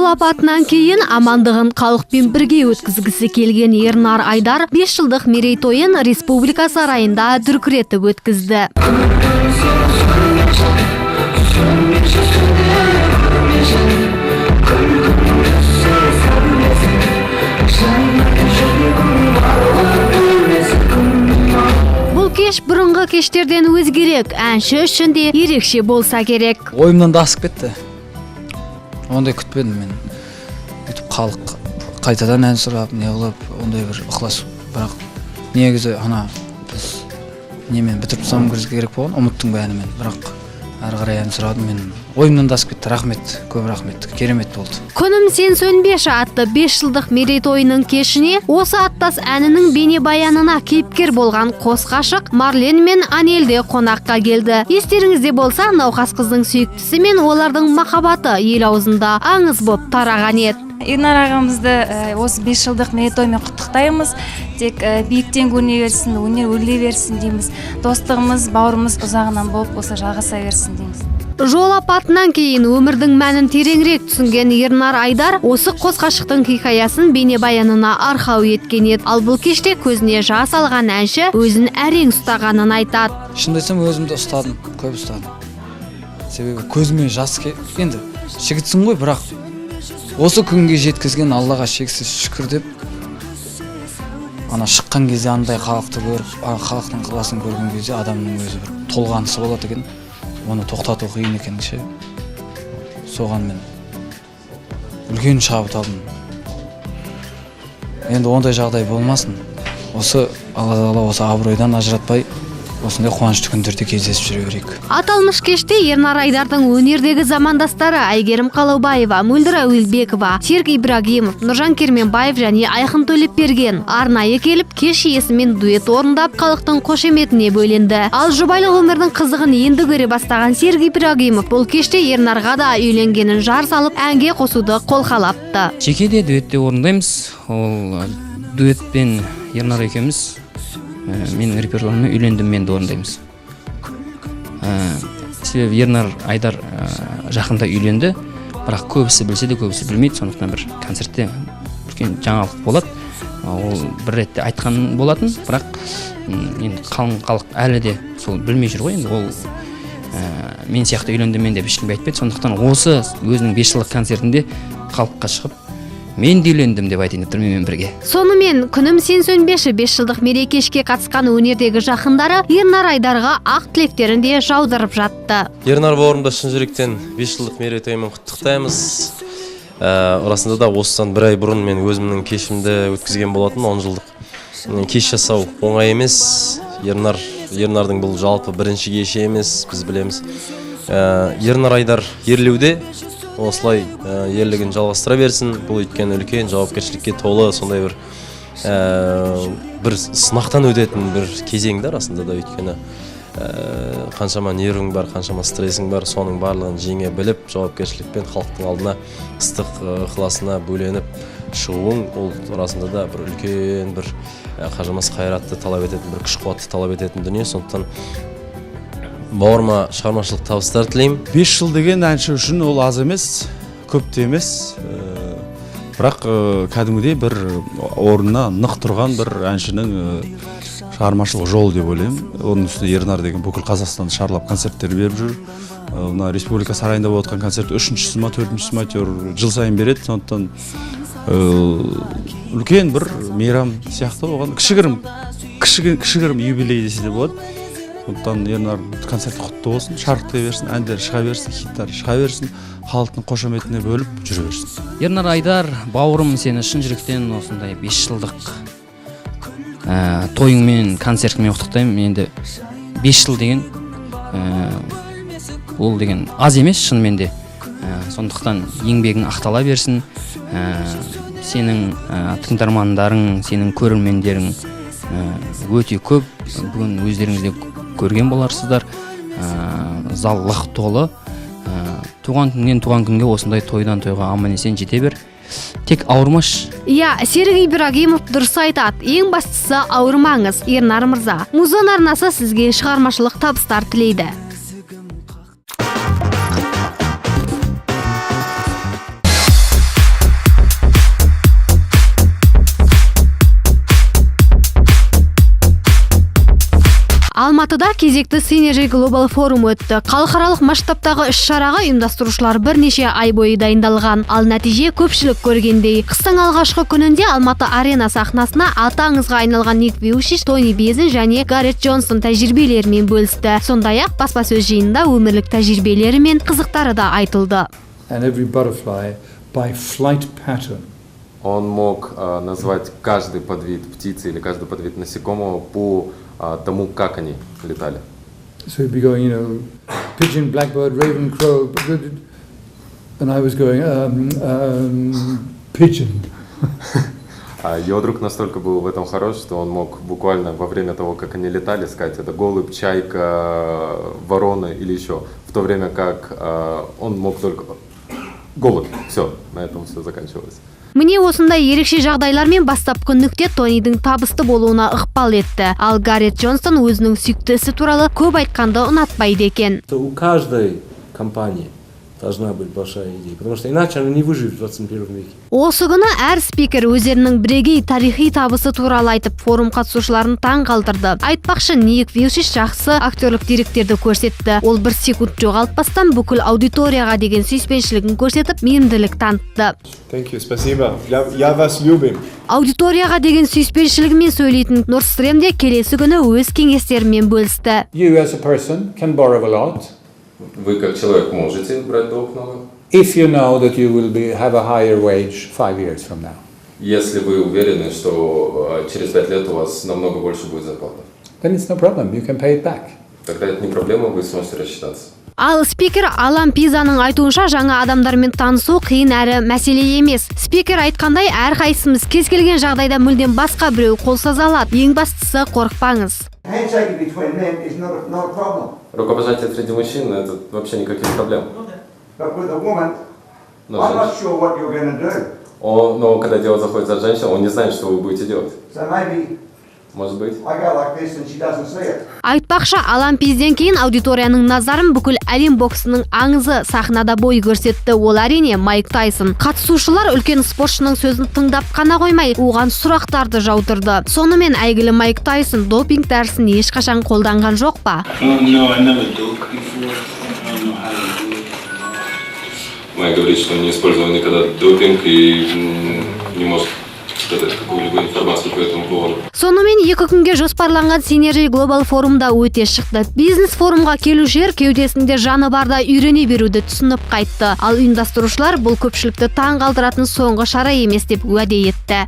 Жол апатынан кейін амандығын халықпен бірге өткізгісі келген Ернар Айдар 5 жылдық мерейтойын Республика сарайында дүркіретіп өткізді. Бұл кеш бұрынғы кештерден өзгерек, әнші үшін де ерекше болса керек. Ойымнан да асып кетті. Ондай күтпедім мен. Өйтіп халық қайтадан ән сұрап, не қылып, ондай бір ықылас. Бірақ негізі біз немен бітіріп тастауым керек болған, ұмыттың бәрін мен. Бірақ әрі қарай ән сұрадым мен. Ойымнан да асып кетті. Рахмет, көп рахмет. Керемет болды. Күнім сен сөнбеші атты 5 жылдық мерейтойының кешіне осы аттас әнінің бейнебаянына кейіпкер болған қос ғашық Марлен мен Анель де қонаққа келді. Естеріңізде болса, науқас қыздың сүйіктісі мен олардың махаббаты ел аузында аңыз боп тараған еді. Ернар ағамызды осы 5 жылдық мерейтоймен құттықтаймыз. Тек биіктен көріне берсін, өнер өрлей берсін дейміз. Достығымыз, бауырымыз ұзағынан болып осы жалғаса берсін дейміз. Жол апатынан кейін өмірдің мәнін тереңірек түсінген Ернар Айдар осы қос ғашықтың хикаясын бейнебаянына арқау еткен еді. Ал бұл кеште көзіне жас алған әнші өзін әрең ұстағанын айтады. Шынымды айтсам, өзімді ұстадым, көп ұстадым. Себебі көзіме жас енді жігітсің ғой, бірақ осы күнге жеткізген Аллаға шексіз шүкір деп, ана шыққан кезде андай халықты көріп, халықтың ықыласын көрген кезде адамның өзі бір толғанысы болады екен. Оны тоқтату қиын екен ше. Соған мен үлкен шабыт алдым. Енді ондай жағдай болмасын. Осы Алла Тағала осы абыройдан ажыратпай, осындай қуанышты күндерде кездесіп жүре берейік. Аталмыш кеште Ернар Айдардың өнердегі замандастары Айгерім Қалаубаева, Мөлдір Әуелбекова, Серік Ибрагимов, Нұржан Керменбаев және Айқын Төлепберген арнайы келіп кеш иесімен дуэт орындап халықтың қошеметіне бөленді. Ал жұбайлық өмірдің қызығын енді көре бастаған Серік Ибрагимов бұл кеште Ернарға да үйленгенін жар салып әнге қосуды қолқалапты. Жекеде дуэтте орындаймыз. Ол дуэтпен Ернар екеуміз менің репертуарымда үйлендім мен де орындаймыз. Себебі Ернар Айдар жақында үйленді, бірақ көбісі білсе де көбісі білмейді, сондықтан бір концертте үлкен жаңалық болады. Ол бір ретте айтқан болатын, бірақ енді қалың халық әлі де сол білмей жүр ғой. Енді ол мен сияқты үйлендім мен деп ешкімге айтпайды, сондықтан осы өзінің 5 жылдық концертінде халыққа шығып мен де үйлендім деп айтайын деп тұрмын мен бірге. Сонымен күнім сен сөнбеші 5 жылдық мерекешке қатысқан өнердегі жақындары Ернар Айдарға ақ тілектерін де жаудырып жатты. Ернар бауырымды шын жүректен 5 жылдық мерейтоймен құттықтаймыз. Расында да осыдан 1 ай бұрын мен өзімнің кешімді өткізген болатын, 10 жылдық. Кеш жасау оңай емес. Ернардың бұл жалпы бірінші кеші емес, біз білеміз. Ернар Айдар ерлеуде, осылай ерлігін жалғастыра берсін. Бұл өйткені үлкен жауапкершілікке толы, сондай бір сынақтан өтетін бір кезеңді расында да, өйткені қаншама нервің бар, қаншама стрессің бар, соның барлығын жеңе біліп, жауапкершілікпен халықтың алдына ыстық ықыласына бөленіп шығуың, ол расында да бір үлкен бір қажымас қайратты талап ететін, бір күш қуатты талап ететін дүние. Сондықтан бауырыма шығармашылық табыстар тілеймін. 5 жыл деген әнші үшін ол аз емес, көп те емес. Бірақ кәдімгідей бір орнына нық тұрған бір әншінің шығармашылық жолы деп ойлаймын. Оның үстіне Ернар деген бүкіл Қазақстанды шарлап концерттер беріп жүр. Мына Республика сарайында болып жатқан концерт 3-шісі ма, 4-шісі ма жыл сайын береді. Сондықтан үлкен бір мейрам сияқты оған кішігірім юбилей десе де болады. Сондықтан Ернар концерт құтты болсын, шарықтай берсін, әндер шыға берсін, хиттар шыға берсін, халықтың қошаметіне бөліп жүре берсін. Ернар Айдар, бауырым, сені шын жүректен осындай 5 жылдық тойыңмен, концертіңмен құттықтаймын. Енді 5 жыл деген ол деген аз емес шынымен де. Сондықтан еңбегің ақтала берсін. Сенің тыңдармандарың, сенің көрермендерің өте көп. Бүгін өздеріңізде көрген боларсыздар. Зал лық толы. Туған күннен туған күнге осындай тойдан тойға аман есен жете бер. Тек ауырмаш. Серік Ибрагимов дұрыс айтады. Ең бастысы ауырмаңыз, Ернар мырза. Музон арнасы сізге шығармашылық табыстар тілейді. Алматыда кезекті Synergy Global Forum өтті. Халықаралық масштабтағы іс-шараға ұйымдастырушылар бірнеше ай бойы дайындалған. Ал нәтиже көпшілік көргендей. Қыстың алғашқы күнінде Алматы арена сахнасына аты аңызға айналған Ник Вуйчич, Тони Безин және Гаррет Джонсон тәжірибелерімен бөлісті. Сондай-ақ баспасөз жиынында өмірлік тәжірибелері мен қызықтары да айтылды. And every butterfly by flight pattern. Он мог назвать каждый подвид птицы или каждый подвид насекомого по тому, как они летали. So he'd be going, pigeon, blackbird, raven, crow, and I was going, pigeon. Его друг настолько был в этом хорош, что он мог буквально во время того, как они летали, сказать, это голубь, чайка, ворона или еще. В то время как он мог только голубь. Все, на этом все заканчивалось. Міне осындай ерекше жағдайлармен бастапқы нүкте Тонидің табысты болуына ықпал етті. Ал Гаррет Джонсон өзінің сүйікті ісі туралы көп айтқанды ұнатпайды екен. У каждой компании должна быть большая идея, потому что иначе она не выживет в 21 веке. Осы күні әр спикер өздерінің бірегей тарихи табысы туралы айтып, форум қатысушыларын таң қалдырды. Айтпақшы, Ник Вуйчич жақсы актерлік деректерді көрсетті. Ол бір секунд жоғалтпастан бүкіл аудиторияға деген сүйіспеншілігін көрсетіп, мейірімділік танытты. Thank you, спасибо. Я вас любим. Аудиторияға деген сүйіспеншілігімен сөйлейтін Нордстрем де келесі күні өз кеңестерімен бөлісті. You as a person can borrow a lot Вы как человек можете брать долг много, if you know that you will have a higher wage 5 years from now. если вы уверены, что через 5 лет у вас намного больше будет зарплата. Then it's no problem, you can pay it back. Тогда это не проблема, вы сможете рассчитаться. Ал спикер Алан Пизаның айтуынша жаңа адамдармен танысу қиын әрі мәселе емес. Спикер айтқандай, әрқайсымыз кез келген жағдайда мүлдем басқа біреу қол соза алады. Ең бастысы қорықпаңыз. Handshake between men is not a problem. Рукопожатие среди мужчин – это вообще никаких проблем. But with a woman, Но, I'm not sure what you're going to do. но когда дело заходит за женщину, он не знает, что вы будете делать. So maybe Может быть. I go like this and she doesn't see it. Айтпақшы, Алан Пизден кейін аудиторияның назарын бүкіл әлем боксының аңызы сахнада бой көрсетті. Ол әрине Майк Тайсон. Қатысушылар үлкен спортшының сөзін тыңдап қана қоймай, оған сұрақтарды жаудырды. Сонымен әйгілі Майк Тайсон допинг дәрісін ешқашан қолданған жоқ па? Майк говорит, что он не использовал никогда допинг и не может сказать какую-либо информацию по этому поводу. Сонымен 2 күнге жоспарланған Synergy Global форумда өте шықты. Бизнес форумға келушілер кеудесінде жаны барда үйрене беруді түсініп қайтты. Ал ұйымдастырушылар бұл көпшілікті таң қалдыратын соңғы шара емес деп уәде етті.